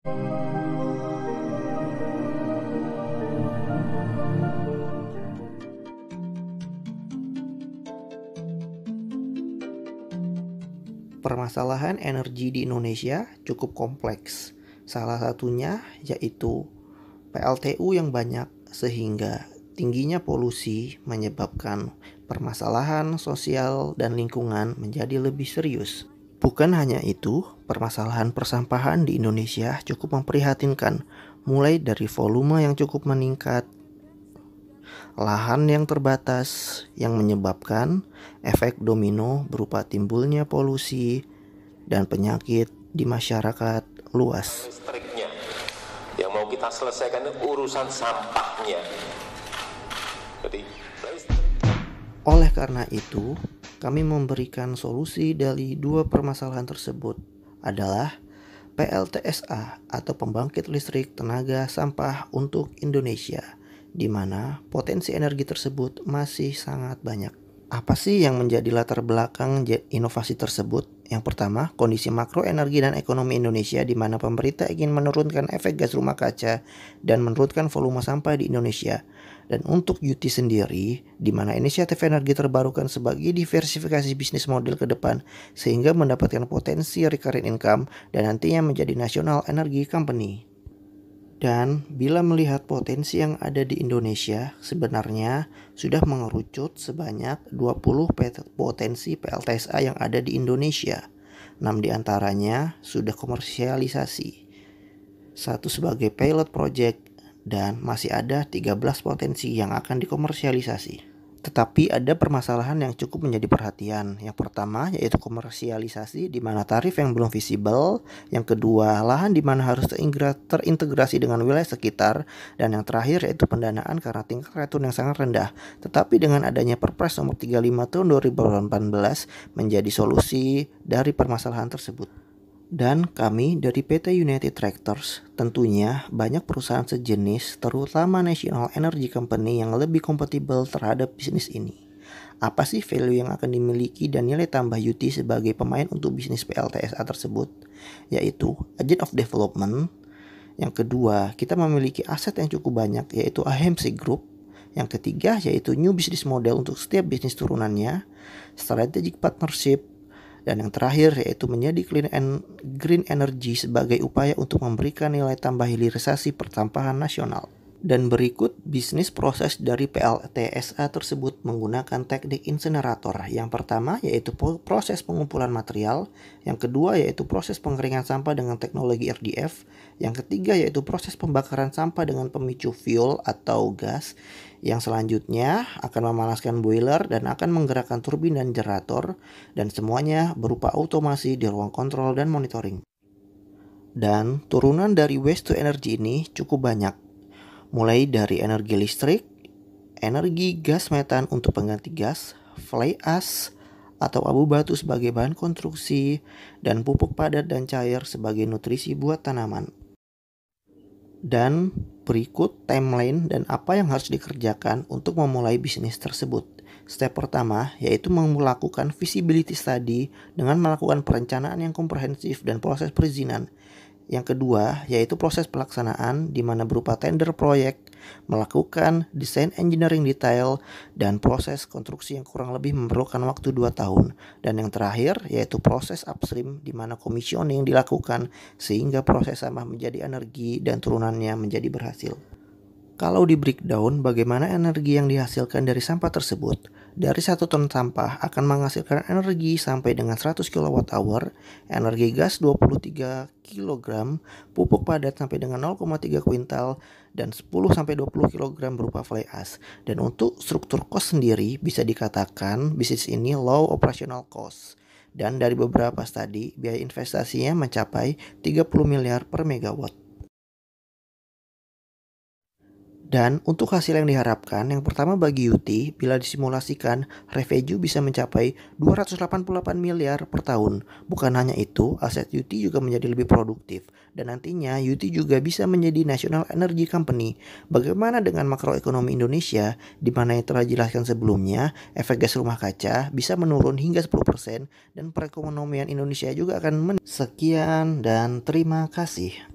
Permasalahan energi di Indonesia cukup kompleks. Salah satunya yaitu PLTU yang banyak sehingga tingginya polusi menyebabkan permasalahan sosial dan lingkungan menjadi lebih serius. Bukan hanya itu, permasalahan persampahan di Indonesia cukup memprihatinkan, mulai dari volume yang cukup meningkat, lahan yang terbatas yang menyebabkan efek domino berupa timbulnya polusi dan penyakit di masyarakat luas. Listriknya yang mau kita selesaikan urusan sampahnya. Oleh karena itu, kami memberikan solusi dari dua permasalahan tersebut adalah PLTSA atau Pembangkit Listrik Tenaga Sampah untuk Indonesia, di mana potensi energi tersebut masih sangat banyak. Apa sih yang menjadi latar belakang inovasi tersebut? Yang pertama, kondisi makro energi dan ekonomi Indonesia di mana pemerintah ingin menurunkan efek gas rumah kaca dan menurunkan volume sampah di Indonesia. Dan untuk UT sendiri, di mana inisiatif energi terbarukan sebagai diversifikasi bisnis model ke depan sehingga mendapatkan potensi recurring income dan nantinya menjadi national energy company. Dan bila melihat potensi yang ada di Indonesia, sebenarnya sudah mengerucut sebanyak 20 potensi PLTSA yang ada di Indonesia. 6 diantaranya sudah komersialisasi, 1 sebagai pilot project, dan masih ada 13 potensi yang akan dikomersialisasi. Tetapi ada permasalahan yang cukup menjadi perhatian. Yang pertama yaitu komersialisasi di mana tarif yang belum visible. Yang kedua, lahan di mana harus terintegrasi dengan wilayah sekitar. Dan yang terakhir yaitu pendanaan karena tingkat return yang sangat rendah. Tetapi dengan adanya Perpres nomor 35 tahun 2018 menjadi solusi dari permasalahan tersebut. Dan kami dari PT United Tractors tentunya banyak perusahaan sejenis terutama National Energy Company yang lebih kompatibel terhadap bisnis ini. Apa sih value yang akan dimiliki dan nilai tambah UT sebagai pemain untuk bisnis PLTSA tersebut? Yaitu agent of development. Yang kedua, kita memiliki aset yang cukup banyak yaitu AHMC Group. Yang ketiga yaitu new business model untuk setiap bisnis turunannya, strategic partnership. Dan yang terakhir yaitu menjadi clean and green energy sebagai upaya untuk memberikan nilai tambah hilirisasi persampahan nasional. Dan berikut bisnis proses dari PLTSA tersebut menggunakan teknik insinerator. Yang pertama yaitu proses pengumpulan material. Yang kedua yaitu proses pengeringan sampah dengan teknologi RDF. Yang ketiga yaitu proses pembakaran sampah dengan pemicu fuel atau gas. Yang selanjutnya akan memanaskan boiler dan akan menggerakkan turbin dan generator. Dan semuanya berupa otomasi di ruang kontrol dan monitoring. Dan turunan dari waste to energy ini cukup banyak. Mulai dari energi listrik, energi gas metan untuk pengganti gas, fly ash atau abu batu sebagai bahan konstruksi, dan pupuk padat dan cair sebagai nutrisi buat tanaman. Dan berikut timeline dan apa yang harus dikerjakan untuk memulai bisnis tersebut. Step pertama yaitu melakukan feasibility study dengan melakukan perencanaan yang komprehensif dan proses perizinan. Yang kedua yaitu proses pelaksanaan di mana berupa tender proyek, melakukan desain engineering detail, dan proses konstruksi yang kurang lebih memerlukan waktu 2 tahun. Dan yang terakhir yaitu proses upstream di mana commissioning dilakukan sehingga proses sampah menjadi energi dan turunannya menjadi berhasil. Kalau di breakdown bagaimana energi yang dihasilkan dari sampah tersebut, dari 1 ton sampah akan menghasilkan energi sampai dengan 100 kWh, energi gas 23 kg, pupuk padat sampai dengan 0,3 kuintal, dan 10-20 kg berupa fly ash. Dan untuk struktur cost sendiri bisa dikatakan bisnis ini low operational cost. Dan dari beberapa studi, biaya investasinya mencapai 30 miliar per megawatt. Dan untuk hasil yang diharapkan, yang pertama bagi UT, bila disimulasikan, revenue bisa mencapai 288 miliar per tahun. Bukan hanya itu, aset UT juga menjadi lebih produktif. Dan nantinya UT juga bisa menjadi National Energy Company. Bagaimana dengan makroekonomi Indonesia, di mana yang telah dijelaskan sebelumnya, efek gas rumah kaca bisa menurun hingga 10%, dan perekonomian Indonesia juga akan Sekian dan terima kasih.